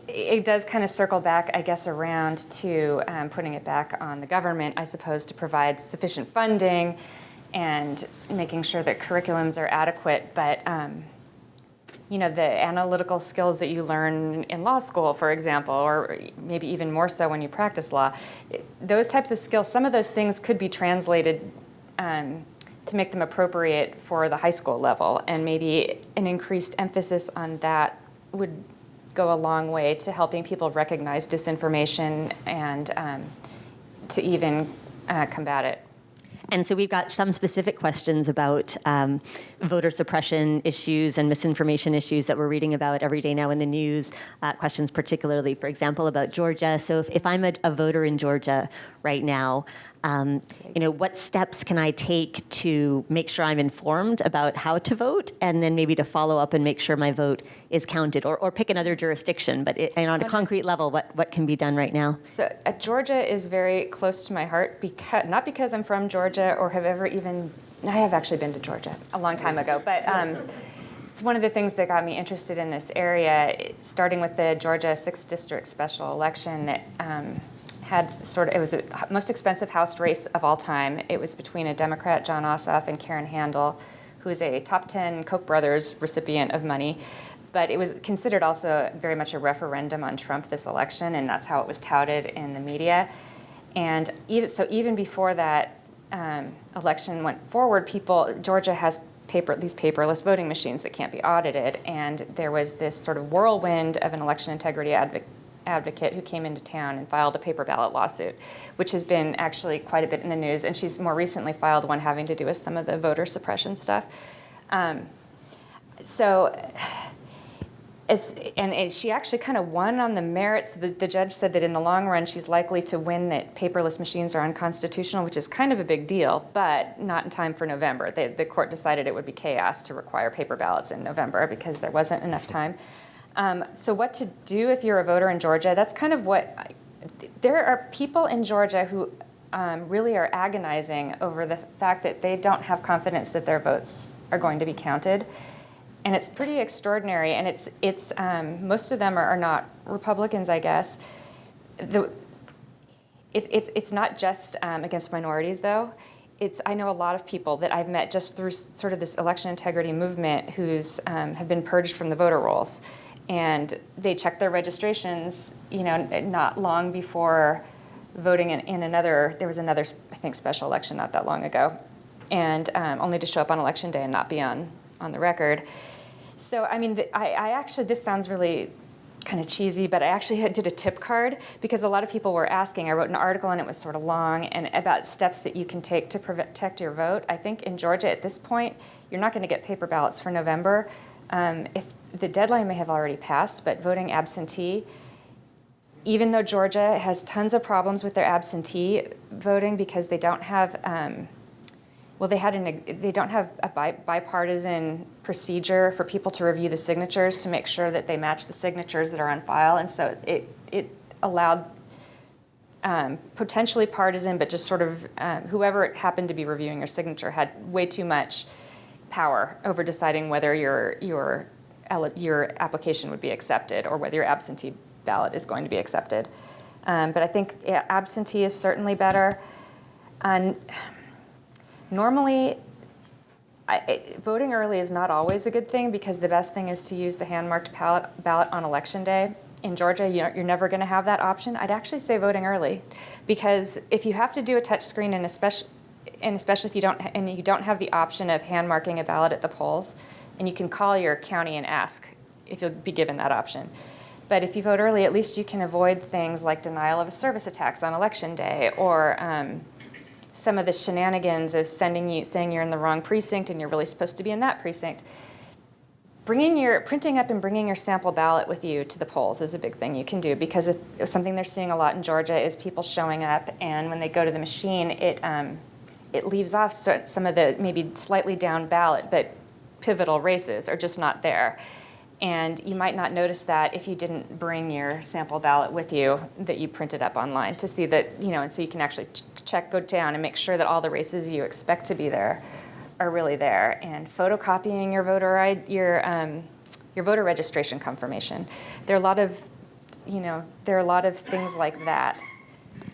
it does kind of circle back, I guess, around to putting it back on the government, I suppose, to provide sufficient funding and making sure that curriculums are adequate. But, the analytical skills that you learn in law school, for example, or maybe even more so when you practice law, those types of skills, some of those things could be translated to make them appropriate for the high school level. And maybe an increased emphasis on that would go a long way to helping people recognize disinformation and to even combat it. And so we've got some specific questions about voter suppression issues and misinformation issues that we're reading about every day now in the news. Questions particularly, for example, about Georgia. So if I'm a voter in Georgia right now, what steps can I take to make sure I'm informed about how to vote, and then maybe to follow up and make sure my vote is counted, or pick another jurisdiction, but on a concrete level, what can be done right now? So Georgia is very close to my heart, not because I'm from Georgia or have ever even, I have actually been to Georgia a long time ago, but it's one of the things that got me interested in this area, starting with the Georgia 6th District special election that it was the most expensive House race of all time. It was between a Democrat, John Ossoff, and Karen Handel, who is a top 10 Koch brothers recipient of money. But it was considered also very much a referendum on Trump this election, and that's how it was touted in the media. And even before that election went forward, Georgia has these paperless voting machines that can't be audited, and there was this sort of whirlwind of an election integrity advocate who came into town and filed a paper ballot lawsuit, which has been actually quite a bit in the news. And she's more recently filed one having to do with some of the voter suppression stuff. She actually kind of won on the merits. The judge said that in the long run, she's likely to win that paperless machines are unconstitutional, which is kind of a big deal, but not in time for November. The court decided it would be chaos to require paper ballots in November because there wasn't enough time. So what to do if you're a voter in Georgia, that's kind of there are people in Georgia who really are agonizing over the fact that they don't have confidence that their votes are going to be counted. And it's pretty extraordinary, and it's most of them are not Republicans, I guess. It's not just against minorities, though. I know a lot of people that I've met just through sort of this election integrity movement who's have been purged from the voter rolls. And they checked their registrations, not long before voting in another, there was another, I think, special election not that long ago, and only to show up on election day and not be on the record. So, I mean, I actually, this sounds really kind of cheesy, but I actually did a tip card because a lot of people were asking. I wrote an article and it was sort of long and about steps that you can take to protect your vote. I think in Georgia at this point, you're not going to get paper ballots for November. If the deadline may have already passed, but voting absentee, even though Georgia has tons of problems with their absentee voting because they don't have well, they don't have a bipartisan procedure for people to review the signatures to make sure that they match the signatures that are on file, and so it allowed potentially partisan, but just sort of whoever it happened to be reviewing your signature had way too much power over deciding whether your application would be accepted or whether your absentee ballot is going to be accepted. But I think absentee is certainly better. And normally, voting early is not always a good thing because the best thing is to use the hand-marked ballot on Election Day. In Georgia, you're never going to have that option. I'd actually say voting early, because if you have to do a touch screen, and especially if you don't have the option of hand marking a ballot at the polls, and you can call your county and ask if you'll be given that option. But if you vote early, at least you can avoid things like denial of service attacks on Election Day, or some of the shenanigans of saying you're in the wrong precinct and you're really supposed to be in that precinct. Printing up and bringing your sample ballot with you to the polls is a big thing you can do, because something they're seeing a lot in Georgia is people showing up, and when they go to the machine, it leaves off some of the maybe slightly down ballot but pivotal races are just not there. And you might not notice that if you didn't bring your sample ballot with you that you printed up online to see that, and so you can actually go down and make sure that all the races you expect to be there are really there. And photocopying your voter registration confirmation. There are a lot of things like that.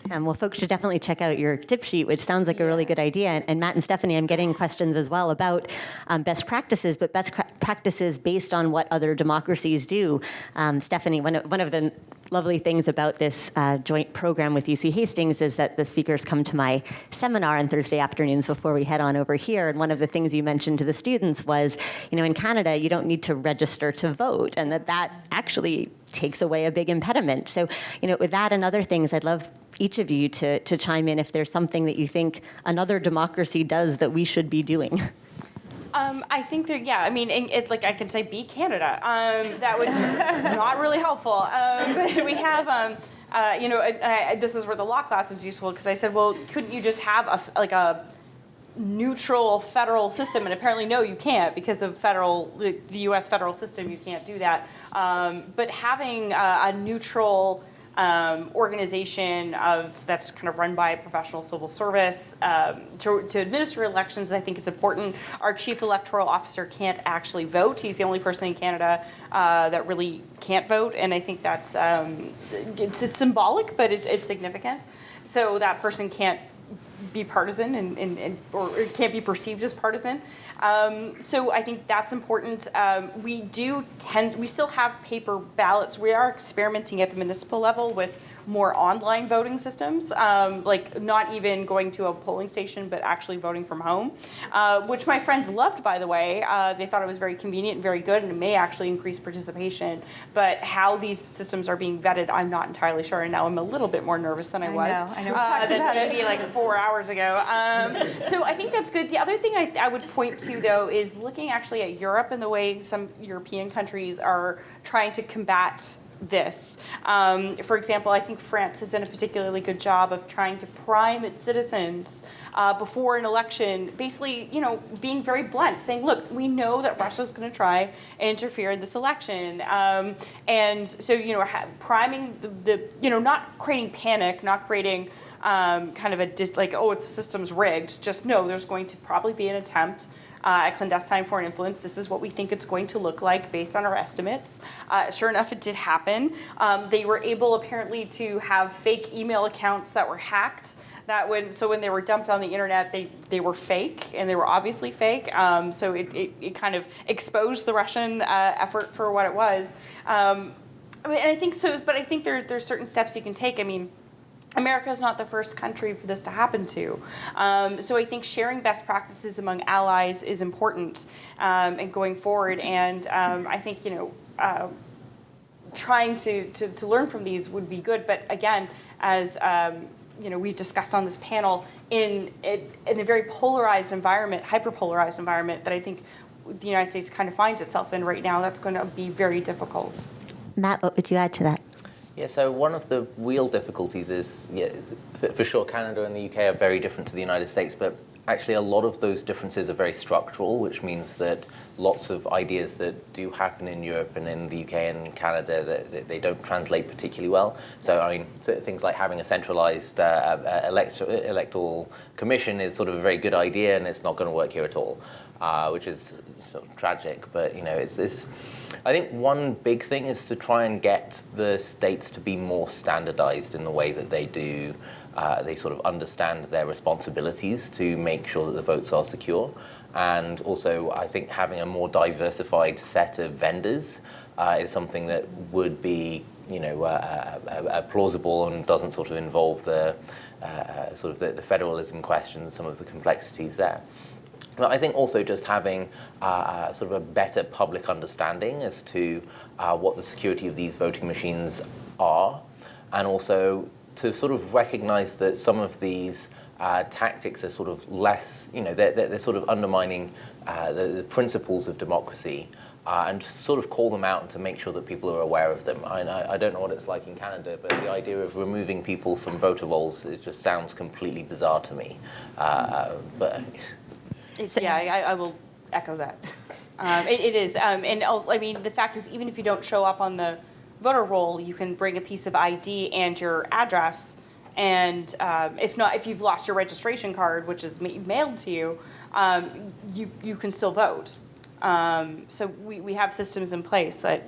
Well, folks should definitely check out your tip sheet, which sounds like a really good idea. And Matt and Stephanie, I'm getting questions as well about best practices, but best practices based on what other democracies do. Stephanie, one of the lovely things about this joint program with UC Hastings is that the speakers come to my seminar on Thursday afternoons before we head on over here. And one of the things you mentioned to the students was, in Canada, you don't need to register to vote, and that actually takes away a big impediment. So, with that and other things, I'd love each of you to chime in if there's something that you think another democracy does that we should be doing. I think like I can say, be Canada. That would be not really helpful. But we have, this is where the law class was useful, because I said, well, couldn't you just have a neutral federal system? And apparently, no, you can't, because of the U.S. federal system, you can't do that. But having a neutral organization that's kind of run by professional civil service to administer elections, I think is important. Our chief electoral officer can't actually vote. He's the only person in Canada that really can't vote, and I think that's it's symbolic, but it's significant. So that person can't be partisan or it can't be perceived as partisan. So I think that's important. We still have paper ballots. We are experimenting at the municipal level with more online voting systems, like not even going to a polling station, but actually voting from home, which my friends loved, by the way. They thought it was very convenient and very good, and it may actually increase participation. But how these systems are being vetted, I'm not entirely sure, and now I'm a little bit more nervous than I was. I know. We talked about maybe like 4 hours ago. So I think that's good. The other thing I would point to, though, is looking actually at Europe and the way some European countries are trying to combat this. For example, I think France has done a particularly good job of trying to prime its citizens before an election, basically, being very blunt, saying, look, we know that Russia's going to try and interfere in this election. And so, priming not creating panic, not creating kind of the system's rigged, just no, there's going to probably be an attempt at clandestine foreign influence. This is what we think it's going to look like based on our estimates. Sure enough, it did happen. They were able apparently to have fake email accounts that were hacked. When they were dumped on the internet, they were fake, and they were obviously fake. So it kind of exposed the Russian effort for what it was. I think so. But I think there's certain steps you can take. I mean, America is not the first country for this to happen to. So I think sharing best practices among allies is important and going forward. And I think, trying to learn from these would be good. But again, as we've discussed on this panel, in a very polarized environment, hyper-polarized environment that I think the United States kind of finds itself in right now, that's going to be very difficult. Matt, what would you add to that? Yeah, so one of the real difficulties is, for sure, Canada and the UK are very different to the United States, but actually a lot of those differences are very structural, which means that lots of ideas that do happen in Europe and in the UK and Canada, that they don't translate particularly well. So I mean, things like having a centralized electoral commission is sort of a very good idea, and it's not going to work here at all, which is sort of tragic. But it's I think one big thing is to try and get the states to be more standardized in the way that they do. They sort of understand their responsibilities to make sure that the votes are secure. And also, I think having a more diversified set of vendors is something that would be, plausible and doesn't sort of involve the federalism questions, some of the complexities there. But I think also just having sort of a better public understanding as to what the security of these voting machines are, and also to sort of recognize that some of these tactics are sort of less, they're sort of undermining the principles of democracy, and sort of call them out and to make sure that people are aware of them. I don't know what it's like in Canada, but the idea of removing people from voter rolls, it just sounds completely bizarre to me. But I will echo that. It is, and also, I mean, the fact is, even if you don't show up on the voter roll, you can bring a piece of ID and your address, and if you've lost your registration card, which is mailed to you, you can still vote. So we have systems in place that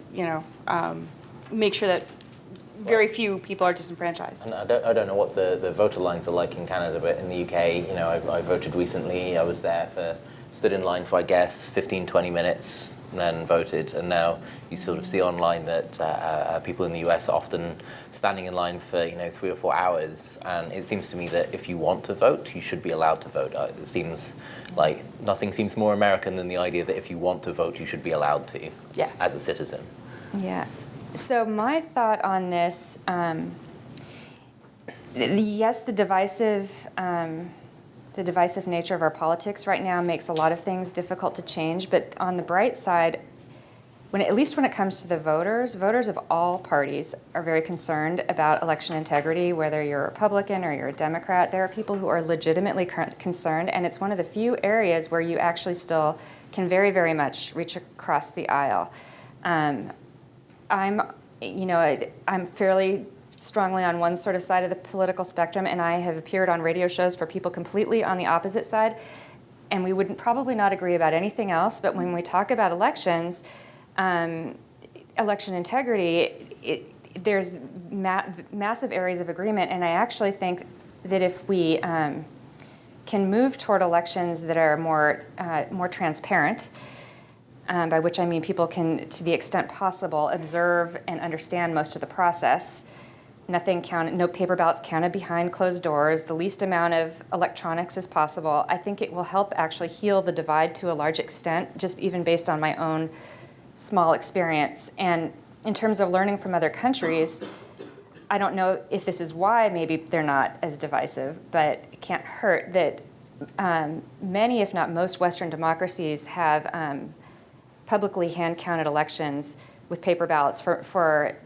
make sure that very few people are disenfranchised. And I don't know what the voter lines are like in Canada, but in the UK, I voted recently. I was there stood in line for, I guess, 15, 20 minutes, and then voted. And now you sort of see online that people in the US are often standing in line for 3 or 4 hours. And it seems to me that if you want to vote, you should be allowed to vote. It seems like nothing seems more American than the idea that if you want to vote, you should be allowed to. Yes. As a citizen. Yeah. So my thought on this, yes, the divisive nature of our politics right now makes a lot of things difficult to change. But on the bright side, at least when it comes to the voters of all parties are very concerned about election integrity, whether you're a Republican or you're a Democrat. There are people who are legitimately concerned, and it's one of the few areas where you actually still can very, very much reach across the aisle. I'm fairly strongly on one sort of side of the political spectrum, and I have appeared on radio shows for people completely on the opposite side, and we would probably not agree about anything else, but when we talk about elections, election integrity, there's massive areas of agreement, and I actually think that if we can move toward elections that are more transparent, by which I mean people can, to the extent possible, observe and understand most of the process. No paper ballots counted behind closed doors, the least amount of electronics as possible. I think it will help actually heal the divide to a large extent, just even based on my own small experience. And in terms of learning from other countries, I don't know if this is why maybe they're not as divisive, but it can't hurt that many, if not most, Western democracies have publicly hand-counted elections with paper ballots for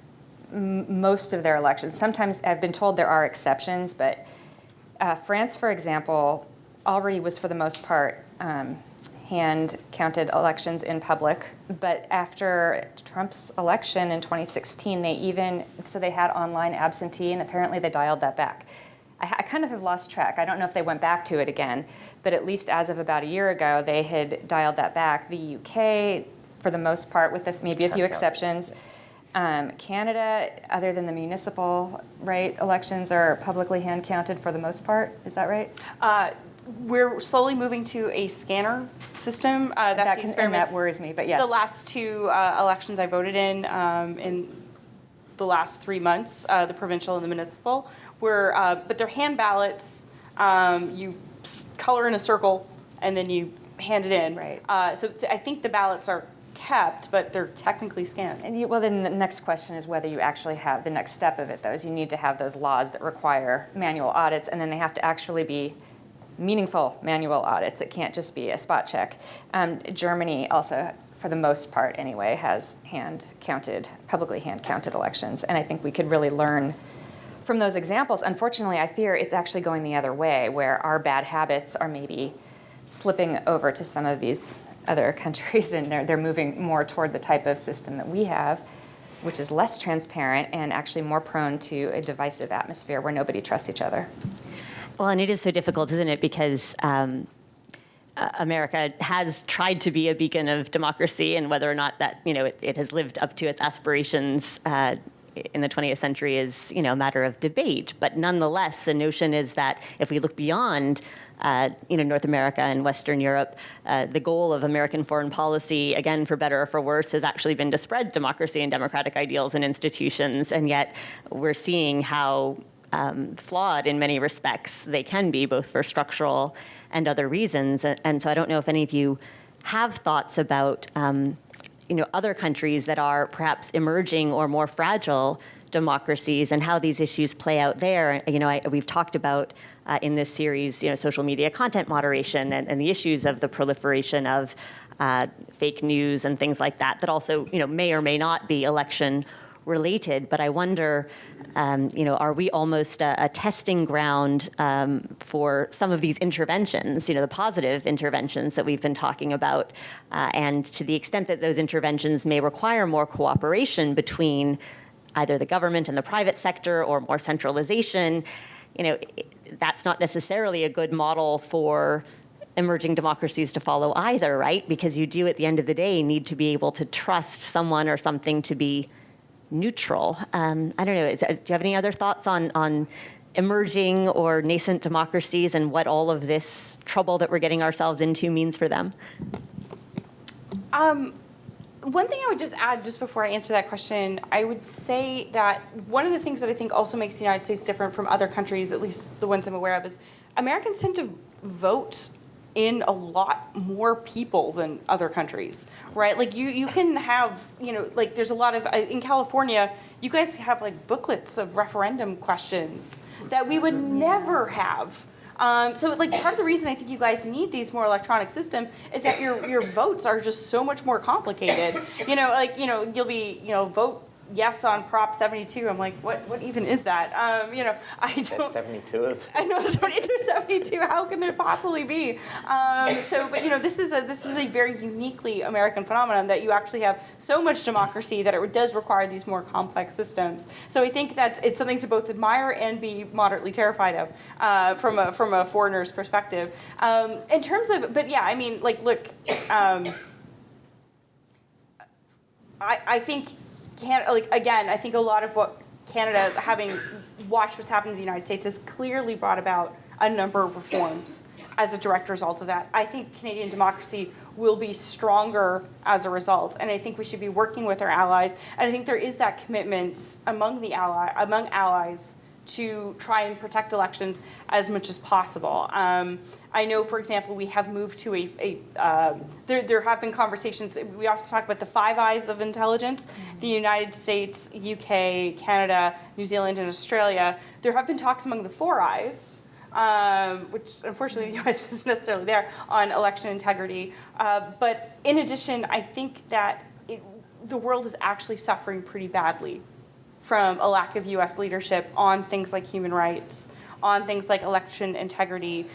most of their elections. Sometimes I've been told there are exceptions, but France, for example, already was for the most part hand-counted elections in public. But after Trump's election in 2016, they had online absentee, and apparently they dialed that back. I kind of have lost track. I don't know if they went back to it again, but at least as of about a year ago, they had dialed that back. The UK, for the most part, with maybe a few exceptions. Canada, other than the municipal elections, are publicly hand-counted for the most part. Is that right? We're slowly moving to a scanner system. That's the experiment. That worries me, but yes. The last two elections I voted in the last 3 months, the provincial and the municipal, but they're hand ballots. You color in a circle, and then you hand it in. Right. So I think the ballots are kept, but they're technically scanned. And then the next question is whether you actually have the next step of it, though, is you need to have those laws that require manual audits, and then they have to actually be meaningful manual audits. It can't just be a spot check. Germany also, for the most part anyway, has publicly hand-counted elections, and I think we could really learn from those examples, unfortunately, I fear it's actually going the other way, where our bad habits are maybe slipping over to some of these other countries, and they're moving more toward the type of system that we have, which is less transparent and actually more prone to a divisive atmosphere where nobody trusts each other. Well, and it is so difficult, isn't it? Because America has tried to be a beacon of democracy, and whether or not that, it has lived up to its aspirations in the 20th century is, a matter of debate. But nonetheless, the notion is that if we look beyond, North America and Western Europe, the goal of American foreign policy, again, for better or for worse, has actually been to spread democracy and democratic ideals and institutions. And yet we're seeing how flawed in many respects they can be, both for structural and other reasons. And so I don't know if any of you have thoughts about other countries that are perhaps emerging or more fragile democracies and how these issues play out there. We've talked about in this series, social media content moderation and the issues of the proliferation of fake news and things like that also, may or may not be election related. But I wonder, are we almost a testing ground for some of these interventions, the positive interventions that we've been talking about, and to the extent that those interventions may require more cooperation between either the government and the private sector or more centralization, that's not necessarily a good model for emerging democracies to follow either, right? Because you do, at the end of the day, need to be able to trust someone or something to be neutral. I don't know. Do you have any other thoughts on emerging or nascent democracies and what all of this trouble that we're getting ourselves into means for them? One thing I would just add, just before I answer that question, I would say that one of the things that I think also makes the United States different from other countries, at least the ones I'm aware of, is Americans tend to vote in a lot more people than other countries, right? Like you can have, there's a lot of, in California, you guys have like booklets of referendum questions that we would never have. So like part of the reason I think you guys need these more electronic systems is that your votes are just so much more complicated. You'll be, vote yes on Prop 72. I'm like, what even is that? I don't. There's 72 of them. I know there's 72. How can there possibly be? But this is a very uniquely American phenomenon that you actually have so much democracy that it does require these more complex systems. So I think it's something to both admire and be moderately terrified of from a foreigner's perspective. In terms of, but yeah, I mean, look, I think. I think a lot of what Canada, having watched what's happened in the United States, has clearly brought about a number of reforms as a direct result of that. I think Canadian democracy will be stronger as a result, and I think we should be working with our allies. And I think there is that commitment among allies to try and protect elections as much as possible. I know, for example, we have moved to there have been conversations, we often talk about the Five Eyes of intelligence, the United States, UK, Canada, New Zealand, and Australia. There have been talks among the Four Eyes, which unfortunately the US isn't necessarily there, on election integrity. But in addition, I think that the world is actually suffering pretty badly from a lack of U.S. leadership on things like human rights, on things like election integrity.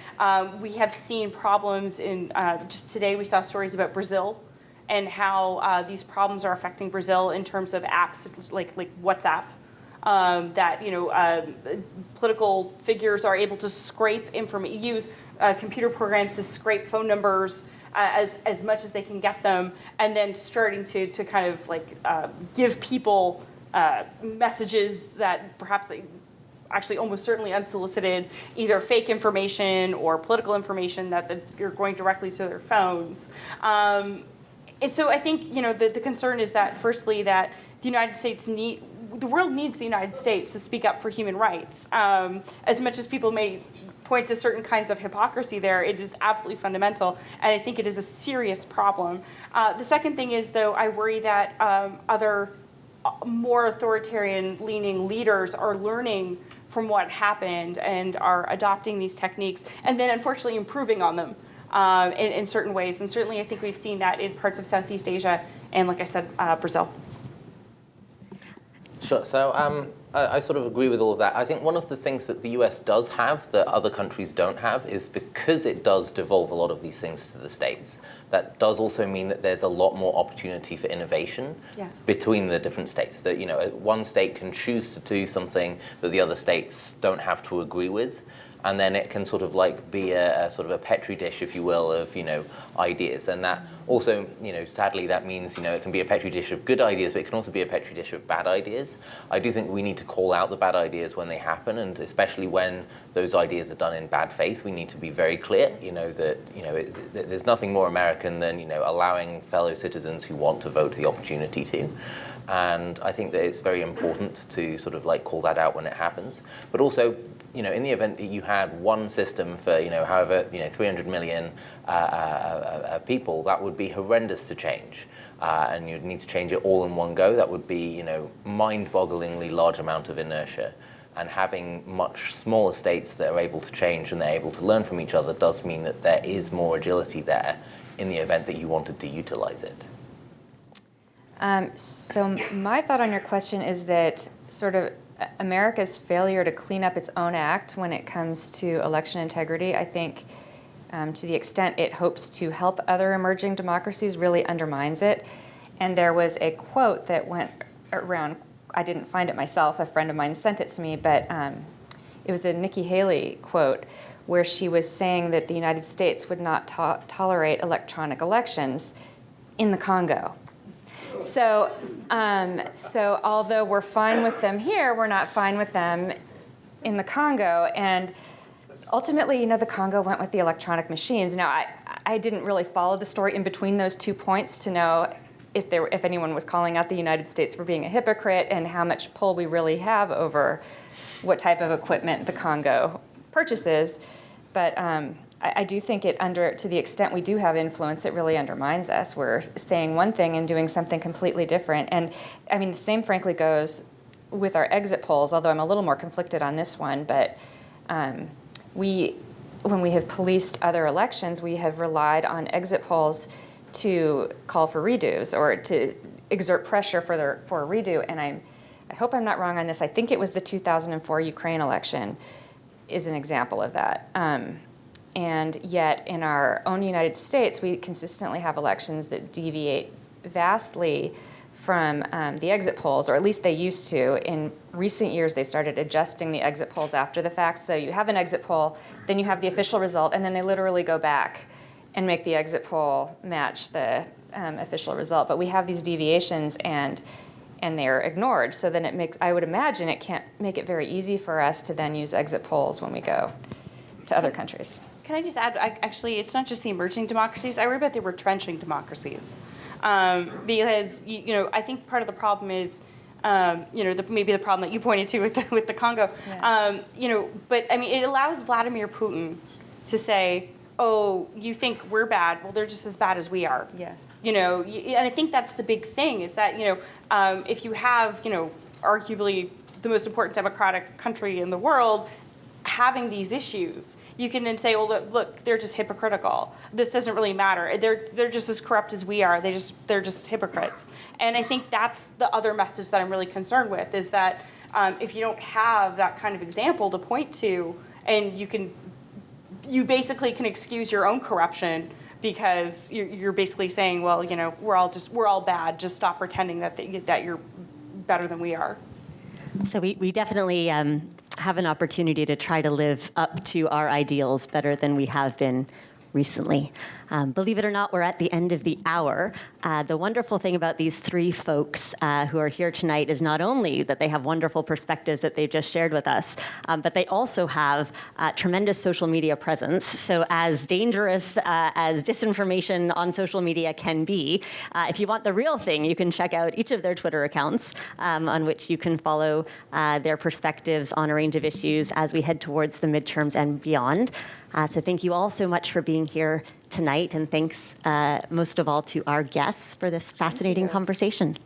We have seen problems in, just today we saw stories about Brazil and how these problems are affecting Brazil in terms of apps like WhatsApp, that political figures are able to scrape information, use computer programs to scrape phone numbers as much as they can get them, and then starting to kind of give people messages that perhaps they actually almost certainly unsolicited, either fake information or political information that you're going directly to their phones. So I think the concern is that firstly that the United States the world needs the United States to speak up for human rights. As much as people may point to certain kinds of hypocrisy there, it is absolutely fundamental, and I think it is a serious problem. The second thing is, though, I worry that other more authoritarian-leaning leaders are learning from what happened and are adopting these techniques and then unfortunately improving on them in certain ways. And certainly I think we've seen that in parts of Southeast Asia and, like I said, Brazil. Sure. So I sort of agree with all of that. I think one of the things that the US does have that other countries don't have is because it does devolve a lot of these things to the states. That does also mean that there's a lot more opportunity for innovation between the different states. That, you know, one state can choose to do something that the other states don't have to agree with. And then it can sort of like be a sort of a petri dish, if you will, of, you know, ideas. And that also, you know, sadly, that means, you know, it can be a petri dish of good ideas, but it can also be a petri dish of bad ideas. I do think we need to call out the bad ideas when they happen, and especially when those ideas are done in bad faith, we need to be very clear, you know, that, you know, there's nothing more American than, you know, allowing fellow citizens who want to vote the opportunity to. And I think that it's very important to sort of like call that out when it happens. But also, you know, in the event that you had one system for, you know, however, you know, 300 million people, that would be horrendous to change. And you'd need to change it all in one go. That would be, you know, mind-bogglingly large amount of inertia. And having much smaller states that are able to change and they're able to learn from each other does mean that there is more agility there in the event that you wanted to utilize it. So my thought on your question is that sort of America's failure to clean up its own act when it comes to election integrity, I think to the extent it hopes to help other emerging democracies, really undermines it. And there was a quote that went around, I didn't find it myself, a friend of mine sent it to me, but it was the Nikki Haley quote where she was saying that the United States would not tolerate electronic elections in the Congo. So although we're fine with them here, we're not fine with them in the Congo. And ultimately, you know, the Congo went with the electronic machines. Now, I didn't really follow the story in between those 2 points to know if anyone was calling out the United States for being a hypocrite and how much pull we really have over what type of equipment the Congo purchases. But I do think to the extent we do have influence, it really undermines us. We're saying one thing and doing something completely different. And I mean, the same frankly goes with our exit polls, although I'm a little more conflicted on this one. But when we have policed other elections, we have relied on exit polls to call for redos or to exert pressure for a redo. And I hope I'm not wrong on this. I think it was the 2004 Ukraine election is an example of that. And yet in our own United States, we consistently have elections that deviate vastly from the exit polls, or at least they used to. In recent years, they started adjusting the exit polls after the fact. So you have an exit poll, then you have the official result, and then they literally go back and make the exit poll match the official result. But we have these deviations, and they're ignored. So then I would imagine it can't make it very easy for us to then use exit polls when we go to other countries. Can I just add, actually, it's not just the emerging democracies. I worry about the retrenching democracies. Because, you know, I think part of the problem is, you know, maybe the problem that you pointed to with the Congo. Yeah. You know, but, I mean, it allows Vladimir Putin to say, oh, you think we're bad? Well, they're just as bad as we are. Yes. You know, and I think that's the big thing is that, you know, if you have, you know, arguably the most important democratic country in the world having these issues, you can then say, well, look, they're just hypocritical. This doesn't really matter. They're just as corrupt as we are. They're just hypocrites. And I think that's the other message that I'm really concerned with is that if you don't have that kind of example to point to, and you basically can excuse your own corruption because you're basically saying, well, you know, we're all bad. Just stop pretending that you're better than we are. So we definitely have an opportunity to try to live up to our ideals better than we have been recently. Believe it or not, we're at the end of the hour. The wonderful thing about these three folks who are here tonight is not only that they have wonderful perspectives that they've just shared with us, but they also have tremendous social media presence. So as dangerous as disinformation on social media can be, if you want the real thing, you can check out each of their Twitter accounts on which you can follow their perspectives on a range of issues as we head towards the midterms and beyond. So thank you all so much for being here tonight, and thanks most of all to our guests for this fascinating conversation.